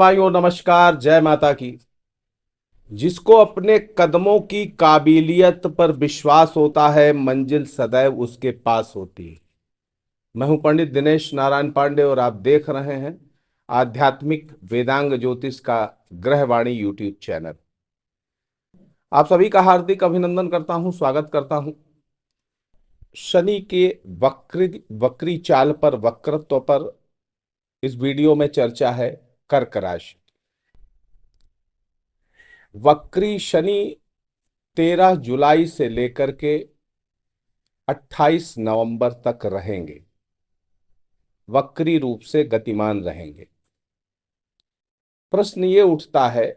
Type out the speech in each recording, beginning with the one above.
भाइयों, नमस्कार। जय माता की। जिसको अपने कदमों की काबिलियत पर विश्वास होता है, मंजिल सदैव उसके पास होती है। मैं हूं पंडित दिनेश नारायण पांडे और आप देख रहे हैं आध्यात्मिक वेदांग ज्योतिष का ग्रहवाणी यूट्यूब चैनल। आप सभी का हार्दिक अभिनंदन करता हूं, स्वागत करता हूं। शनि के वक्री चाल पर, वक्रत्व पर इस वीडियो में चर्चा है। कर्क राशि। वक्री शनि 13 जुलाई से लेकर के 28 नवंबर तक रहेंगे। वक्री रूप से गतिमान रहेंगे। प्रश्न ये उठता है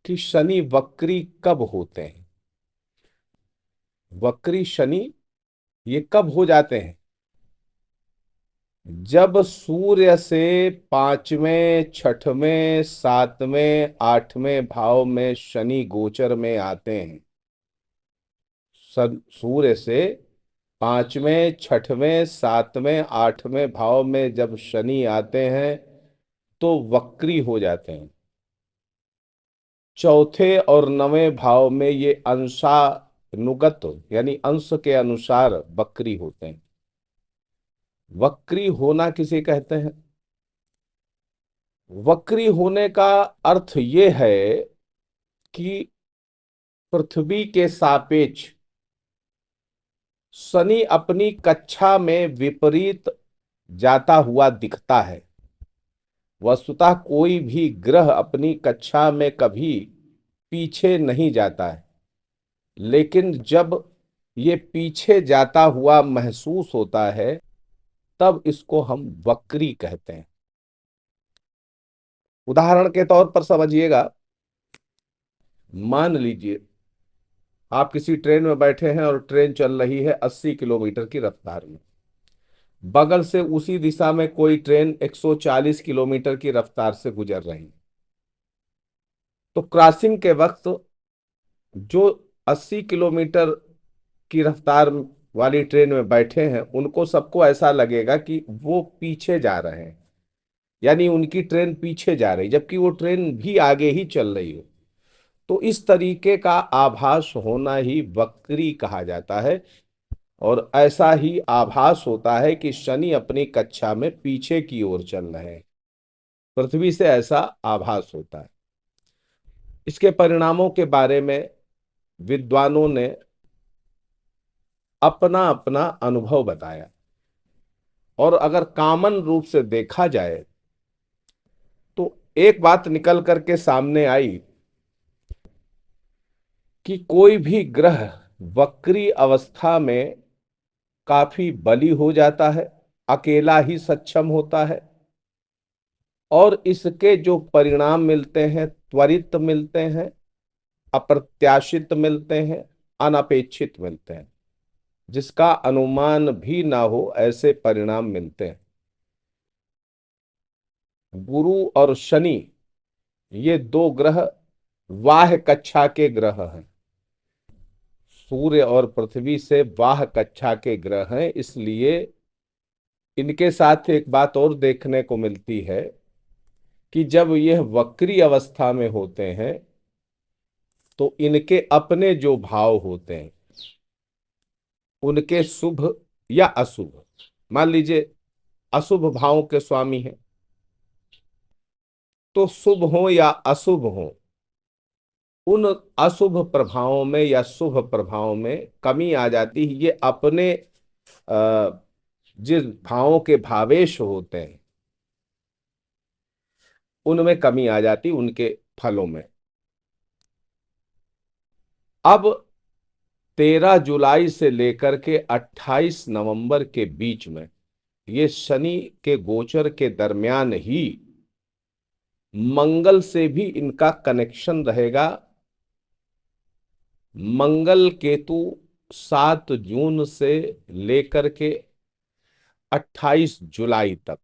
कि शनि वक्री कब होते हैं। वक्री शनि ये कब हो जाते हैं? जब सूर्य से पांचवें, छठवें, सातवें, आठवें भाव में शनि गोचर में आते हैं। सूर्य से पांचवें, छठवें, सातवें, आठवें भाव में जब शनि आते हैं तो वक्री हो जाते हैं। चौथे और नवें भाव में ये अंशानुगत यानी अंश के अनुसार वक्री होते हैं। वक्री होना किसे कहते हैं? वक्री होने का अर्थ ये है कि पृथ्वी के सापेक्ष शनि अपनी कक्षा में विपरीत जाता हुआ दिखता है। वस्तुतः कोई भी ग्रह अपनी कक्षा में कभी पीछे नहीं जाता है, लेकिन जब ये पीछे जाता हुआ महसूस होता है तब इसको हम वक्री कहते हैं। उदाहरण के तौर पर समझिएगा। मान लीजिए आप किसी ट्रेन में बैठे हैं और ट्रेन चल रही है 80 किलोमीटर की रफ्तार में। बगल से उसी दिशा में कोई ट्रेन 140 किलोमीटर की रफ्तार से गुजर रही है। तो क्रॉसिंग के वक्त जो 80 किलोमीटर की रफ्तार वाली ट्रेन में बैठे हैं उनको सबको ऐसा लगेगा कि वो पीछे जा रहे हैं, यानी उनकी ट्रेन पीछे जा रही, जबकि वो ट्रेन भी आगे ही चल रही हो। तो इस तरीके का आभास होना ही वक्री कहा जाता है। और ऐसा ही आभास होता है कि शनि अपनी कक्षा में पीछे की ओर चल रहे हैं। पृथ्वी से ऐसा आभास होता है। इसके परिणामों के बारे में विद्वानों ने अपना अपना अनुभव बताया। और अगर कॉमन रूप से देखा जाए तो एक बात निकल करके सामने आई कि कोई भी ग्रह वक्री अवस्था में काफी बली हो जाता है, अकेला ही सक्षम होता है, और इसके जो परिणाम मिलते हैं त्वरित मिलते हैं, अप्रत्याशित मिलते हैं, अनपेक्षित मिलते हैं। जिसका अनुमान भी ना हो ऐसे परिणाम मिलते हैं। गुरु और शनि ये दो ग्रह वाह कक्षा के ग्रह हैं। सूर्य और पृथ्वी से वाह कक्षा के ग्रह हैं। इसलिए इनके साथ एक बात और देखने को मिलती है कि जब यह वक्री अवस्था में होते हैं तो इनके अपने जो भाव होते हैं उनके शुभ या अशुभ, मान लीजिए अशुभ भावों के स्वामी हैं, तो शुभ हो या अशुभ हो, उन अशुभ प्रभावों में या शुभ प्रभावों में कमी आ जाती है। ये अपने जिस भावों के भावेश होते हैं उनमें कमी आ जाती, उनके फलों में। अब 13 जुलाई से लेकर के 28 नवंबर के बीच में ये शनि के गोचर के दरमियान ही मंगल से भी इनका कनेक्शन रहेगा। मंगल केतु 7 जून से लेकर के 28 जुलाई तक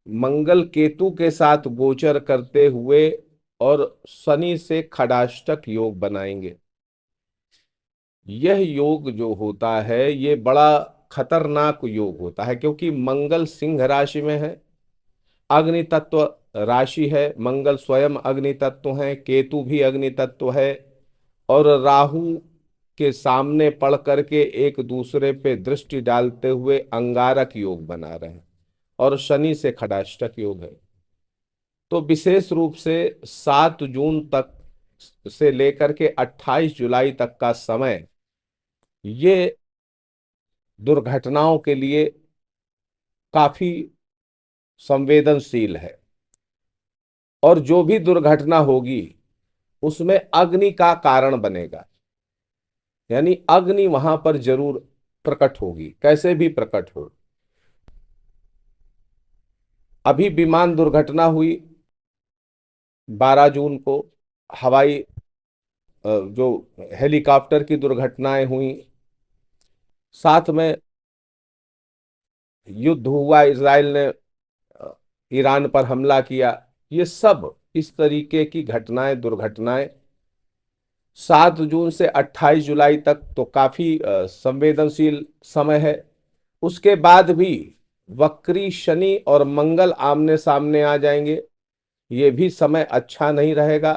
मंगल केतु के साथ गोचर करते हुए और शनि से खडाष्टक योग बनाएंगे। यह योग जो होता है ये बड़ा खतरनाक योग होता है, क्योंकि मंगल सिंह राशि में है अग्नि तत्व राशि है, मंगल स्वयं अग्नि तत्व है, केतु भी अग्नि तत्व है, और राहु के सामने पड़ करके एक दूसरे पे दृष्टि डालते हुए अंगारक योग बना रहे हैं, और शनि से खडाष्टक योग है। तो विशेष रूप से 7 जून तक से लेकर के 28 जुलाई तक का समय ये दुर्घटनाओं के लिए काफी संवेदनशील है, और जो भी दुर्घटना होगी उसमें अग्नि का कारण बनेगा, यानी अग्नि वहां पर जरूर प्रकट होगी, कैसे भी प्रकट हो। अभी विमान दुर्घटना हुई 12 जून को, हवाई जो हेलीकॉप्टर की दुर्घटनाएं हुई, साथ में युद्ध हुआ, इजराइल ने ईरान पर हमला किया, ये सब इस तरीके की घटनाएं, दुर्घटनाएं 7 जून से 28 जुलाई तक तो काफी संवेदनशील समय है। उसके बाद भी वक्री शनि और मंगल आमने सामने आ जाएंगे, ये भी समय अच्छा नहीं रहेगा।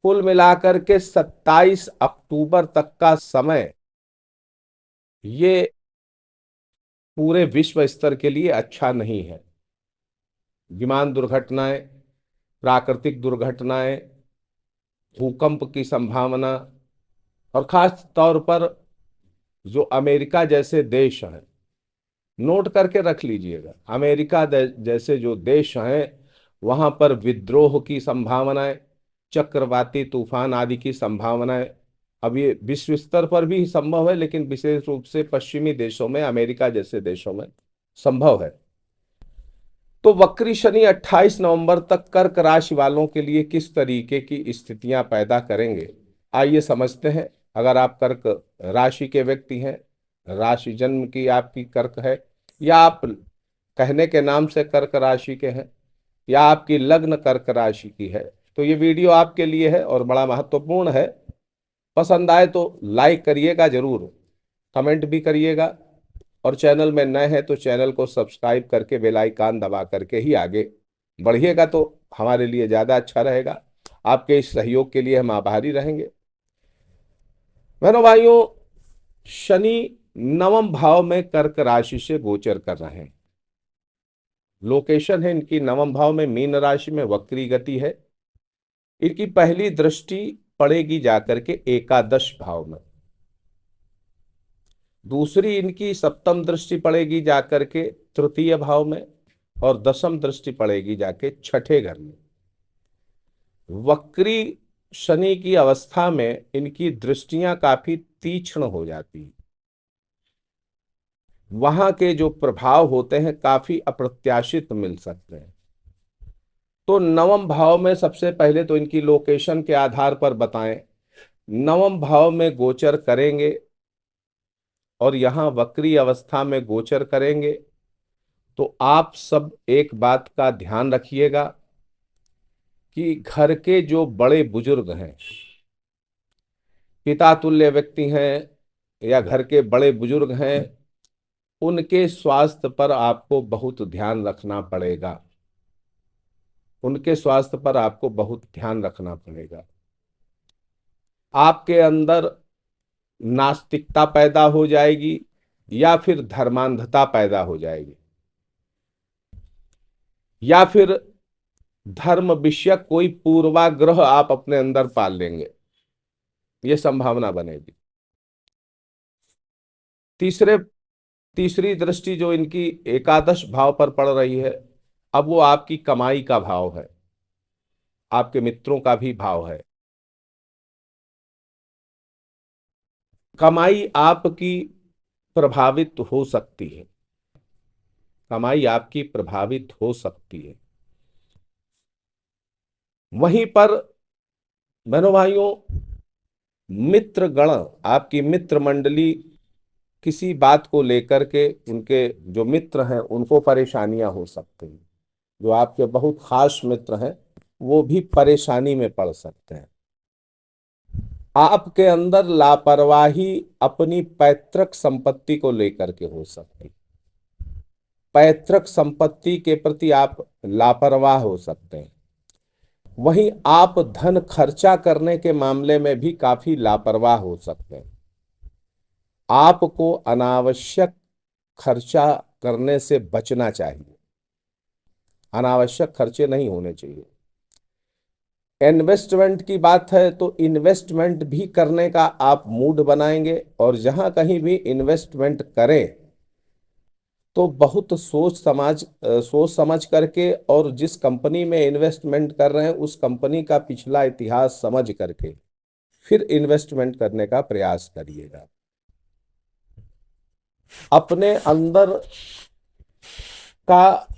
कुल मिलाकर के 27 अक्टूबर तक का समय ये पूरे विश्व स्तर के लिए अच्छा नहीं है। विमान दुर्घटनाएं, प्राकृतिक दुर्घटनाएं, भूकंप की संभावना, और खास तौर पर जो अमेरिका जैसे देश हैं, नोट करके रख लीजिएगा, अमेरिका जैसे जो देश हैं वहां पर विद्रोह की संभावनाएं, चक्रवाती तूफान आदि की संभावनाएं, अब ये विश्व स्तर पर भी संभव है, लेकिन विशेष रूप से पश्चिमी देशों में, अमेरिका जैसे देशों में संभव है। तो वक्री शनि 28 नवंबर तक कर्क राशि वालों के लिए किस तरीके की स्थितियां पैदा करेंगे, आइए समझते हैं। अगर आप कर्क राशि के व्यक्ति हैं, राशि जन्म की आपकी कर्क है, या आप कहने के नाम से कर्क राशि के हैं, या आपकी लग्न कर्क राशि की है, तो ये वीडियो आपके लिए है और बड़ा महत्वपूर्ण है। पसंद आए तो लाइक करिएगा जरूर, कमेंट भी करिएगा, और चैनल में नए हैं तो चैनल को सब्सक्राइब करके बेल आइकन दबा करके ही आगे बढ़िएगा, तो हमारे लिए ज़्यादा अच्छा रहेगा। आपके इस सहयोग के लिए हम आभारी रहेंगे। बहनों भाइयों, शनि नवम भाव में कर्क राशि से गोचर कर रहे हैं। लोकेशन है इनकी नवम भाव में, मीन राशि में, वक्री गति है। इनकी पहली दृष्टि पड़ेगी जाकर के एकादश भाव में, दूसरी इनकी सप्तम दृष्टि पड़ेगी जाकर के तृतीय भाव में, और दशम दृष्टि पड़ेगी जाके छठे घर में। वक्री शनि की अवस्था में इनकी दृष्टियां काफी तीक्ष्ण हो जाती हैं, वहां के जो प्रभाव होते हैं काफी अप्रत्याशित मिल सकते हैं। तो नवम भाव में सबसे पहले तो इनकी लोकेशन के आधार पर बताएं, नवम भाव में गोचर करेंगे और यहां वक्री अवस्था में गोचर करेंगे, तो आप सब एक बात का ध्यान रखिएगा कि घर के जो बड़े बुजुर्ग हैं, पिता तुल्य व्यक्ति हैं, या घर के बड़े बुजुर्ग हैं, उनके स्वास्थ्य पर आपको बहुत ध्यान रखना पड़ेगा। उनके स्वास्थ्य पर आपको बहुत ध्यान रखना पड़ेगा। आपके अंदर नास्तिकता पैदा हो जाएगी, या फिर धर्मांधता पैदा हो जाएगी, या फिर धर्म विषयक कोई पूर्वाग्रह आप अपने अंदर पाल लेंगे, ये संभावना बनेगी। तीसरे तीसरी दृष्टि जो इनकी एकादश भाव पर पड़ रही है, अब वो आपकी कमाई का भाव है, आपके मित्रों का भी भाव है। कमाई आपकी प्रभावित हो सकती है, कमाई आपकी प्रभावित हो सकती है। वहीं पर बहनों भाइयों, मित्र गण, आपकी मित्र मंडली किसी बात को लेकर के, उनके जो मित्र हैं उनको परेशानियां हो सकती हैं, जो आपके बहुत खास मित्र हैं वो भी परेशानी में पड़ सकते हैं। आपके अंदर लापरवाही अपनी पैतृक संपत्ति को लेकर के हो सकती है। पैतृक संपत्ति के प्रति आप लापरवाह हो सकते हैं। वहीं आप धन खर्चा करने के मामले में भी काफी लापरवाह हो सकते हैं। आपको अनावश्यक खर्चा करने से बचना चाहिए। अनावश्यक खर्चे नहीं होने चाहिए। इन्वेस्टमेंट की बात है तो इन्वेस्टमेंट भी करने का आप मूड बनाएंगे, और जहां कहीं भी इन्वेस्टमेंट करें तो बहुत सोच समझ करके, और जिस कंपनी में इन्वेस्टमेंट कर रहे हैं उस कंपनी का पिछला इतिहास समझ करके फिर इन्वेस्टमेंट करने का प्रयास करिएगा। अपने अंदर का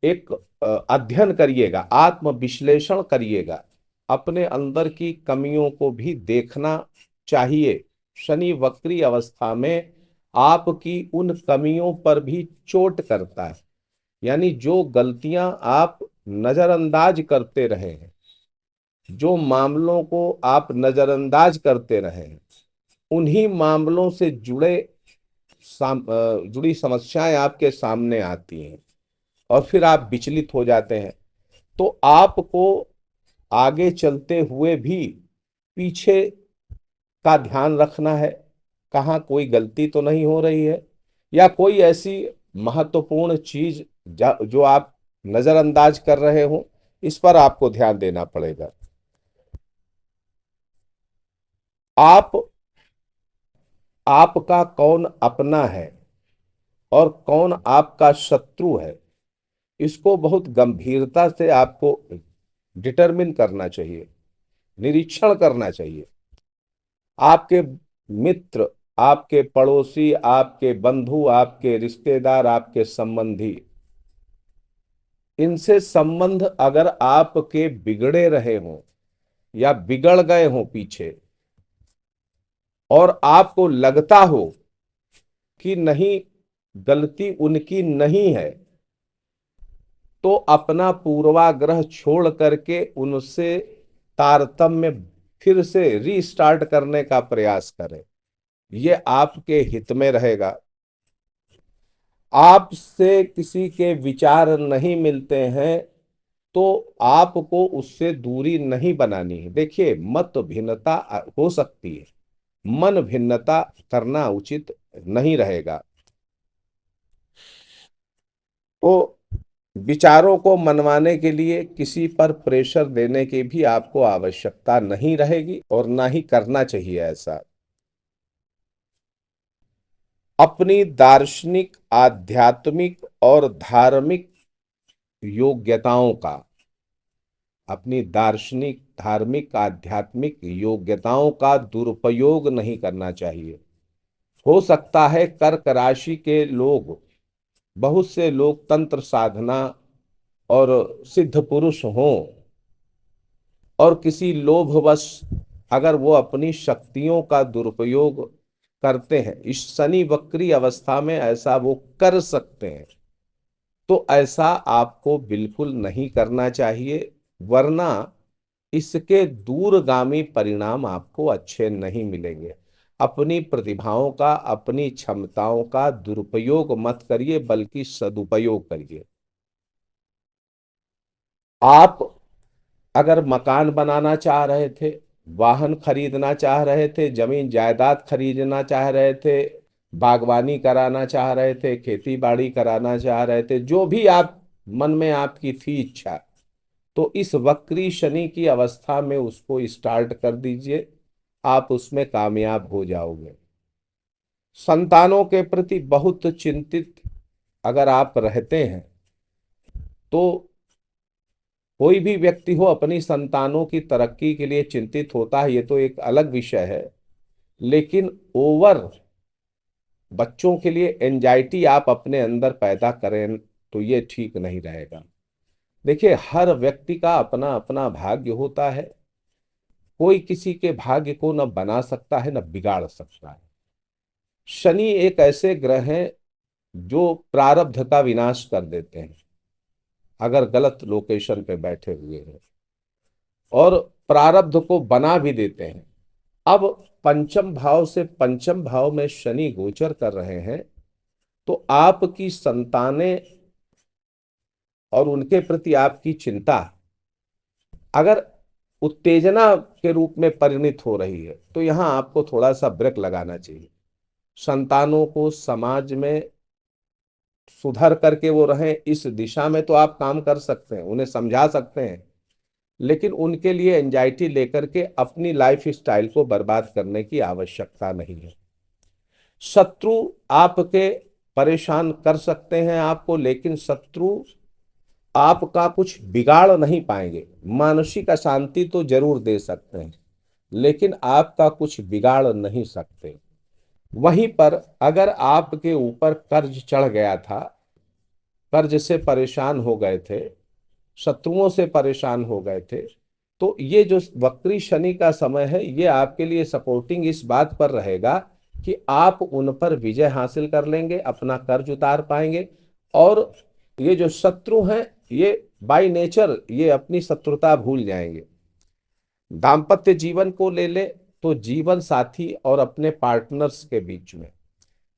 एक अध्ययन करिएगा, आत्मविश्लेषण करिएगा। अपने अंदर की कमियों को भी देखना चाहिए। शनि वक्री अवस्था में आपकी उन कमियों पर भी चोट करता है, यानी जो गलतियां आप नजरअंदाज करते रहे हैं, जो मामलों को आप नजरअंदाज करते रहे हैं, उन्हीं मामलों से जुड़ी समस्याएं आपके सामने आती हैं और फिर आप विचलित हो जाते हैं। तो आपको आगे चलते हुए भी पीछे का ध्यान रखना है, कहाँ कोई गलती तो नहीं हो रही है, या कोई ऐसी महत्वपूर्ण चीज जो आप नजरअंदाज कर रहे हो, इस पर आपको ध्यान देना पड़ेगा। आपका कौन अपना है और कौन आपका शत्रु है, इसको बहुत गंभीरता से आपको डिटरमिन करना चाहिए, निरीक्षण करना चाहिए। आपके मित्र, आपके पड़ोसी, आपके बंधु, आपके रिश्तेदार, आपके संबंधी, इनसे संबंध अगर आपके बिगड़े रहे हों या बिगड़ गए हों पीछे, और आपको लगता हो कि नहीं, गलती उनकी नहीं है, तो अपना पूर्वाग्रह छोड़ करके उनसे तारतम्य फिर से रीस्टार्ट करने का प्रयास करें। ये आपके हित में रहेगा। आपसे किसी के विचार नहीं मिलते हैं तो आपको उससे दूरी नहीं बनानी है। देखिए, मत भिन्नता हो सकती है, मन भिन्नता करना उचित नहीं रहेगा। तो विचारों को मनवाने के लिए किसी पर प्रेशर देने की भी आपको आवश्यकता नहीं रहेगी, और ना ही करना चाहिए ऐसा। अपनी दार्शनिक, आध्यात्मिक और धार्मिक योग्यताओं का, अपनी दार्शनिक, धार्मिक, आध्यात्मिक योग्यताओं का दुरुपयोग नहीं करना चाहिए। हो सकता है कर्क राशि के लोग, बहुत से लोग तंत्र साधना और सिद्ध पुरुष हों, और किसी लोभवश अगर वो अपनी शक्तियों का दुरुपयोग करते हैं, इस शनि वक्री अवस्था में ऐसा वो कर सकते हैं, तो ऐसा आपको बिल्कुल नहीं करना चाहिए, वरना इसके दूरगामी परिणाम आपको अच्छे नहीं मिलेंगे। अपनी प्रतिभाओं का, अपनी क्षमताओं का दुरुपयोग मत करिए, बल्कि सदुपयोग करिए। आप अगर मकान बनाना चाह रहे थे, वाहन खरीदना चाह रहे थे, जमीन जायदाद खरीदना चाह रहे थे, बागवानी कराना चाह रहे थे, खेती बाड़ी कराना चाह रहे थे, जो भी आप मन में आपकी थी इच्छा, तो इस वक्री शनि की अवस्था में उसको स्टार्ट कर दीजिए, आप उसमें कामयाब हो जाओगे। संतानों के प्रति बहुत चिंतित अगर आप रहते हैं, तो कोई भी व्यक्ति हो अपनी संतानों की तरक्की के लिए चिंतित होता है, ये तो एक अलग विषय है, लेकिन ओवर बच्चों के लिए एंजाइटी आप अपने अंदर पैदा करें तो ये ठीक नहीं रहेगा। देखिए, हर व्यक्ति का अपना अपना भाग्य होता है, कोई किसी के भाग्य को न बना सकता है न बिगाड़ सकता है। शनि एक ऐसे ग्रह हैं जो प्रारब्ध का विनाश कर देते हैं अगर गलत लोकेशन पे बैठे हुए हैं, और प्रारब्ध को बना भी देते हैं। अब पंचम भाव से पंचम भाव में शनि गोचर कर रहे हैं, तो आपकी संतानें और उनके प्रति आपकी चिंता अगर उत्तेजना के रूप में परिणित हो रही है तो यहां आपको थोड़ा सा ब्रेक लगाना चाहिए। संतानों को समाज में सुधर करके वो रहें, इस दिशा में तो आप काम कर सकते हैं, उन्हें समझा सकते हैं, लेकिन उनके लिए एंजाइटी लेकर के अपनी लाइफ स्टाइल को बर्बाद करने की आवश्यकता नहीं है। शत्रु आपके परेशान कर सकते हैं आपको, लेकिन शत्रु आपका कुछ बिगाड़ नहीं पाएंगे। मानसिक अशांति तो जरूर दे सकते हैं, लेकिन आपका कुछ बिगाड़ नहीं सकते। वहीं पर अगर आपके ऊपर कर्ज चढ़ गया था, कर्ज से परेशान हो गए थे, शत्रुओं से परेशान हो गए थे, तो ये जो वक्री शनि का समय है ये आपके लिए सपोर्टिंग इस बात पर रहेगा कि आप उन पर विजय हासिल कर लेंगे, अपना कर्ज उतार पाएंगे। और ये जो शत्रु हैं ये बाय नेचर ये अपनी शत्रुता भूल जाएंगे। दाम्पत्य जीवन को ले ले तो जीवन साथी और अपने पार्टनर्स के बीच में,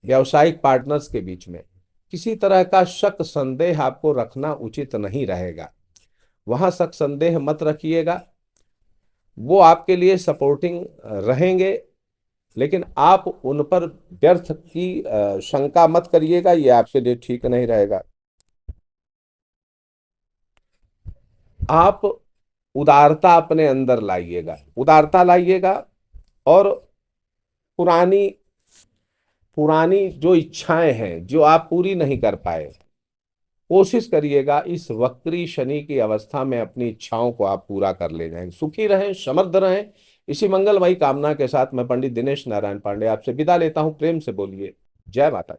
व्यावसायिक पार्टनर्स के बीच में किसी तरह का शक संदेह आपको रखना उचित नहीं रहेगा। वहां शक संदेह मत रखिएगा, वो आपके लिए सपोर्टिंग रहेंगे, लेकिन आप उन पर व्यर्थ की शंका मत करिएगा, ये आपके लिए ठीक नहीं रहेगा। आप उदारता अपने अंदर लाइएगा, उदारता लाइएगा, और पुरानी पुरानी जो इच्छाएं हैं जो आप पूरी नहीं कर पाए, कोशिश करिएगा इस वक्री शनि की अवस्था में अपनी इच्छाओं को आप पूरा कर ले जाएंगे। सुखी रहें, समृद्ध रहें। इसी मंगलमयी कामना के साथ मैं पंडित दिनेश नारायण पांडे आपसे विदा लेता हूं। प्रेम से बोलिए जय माता।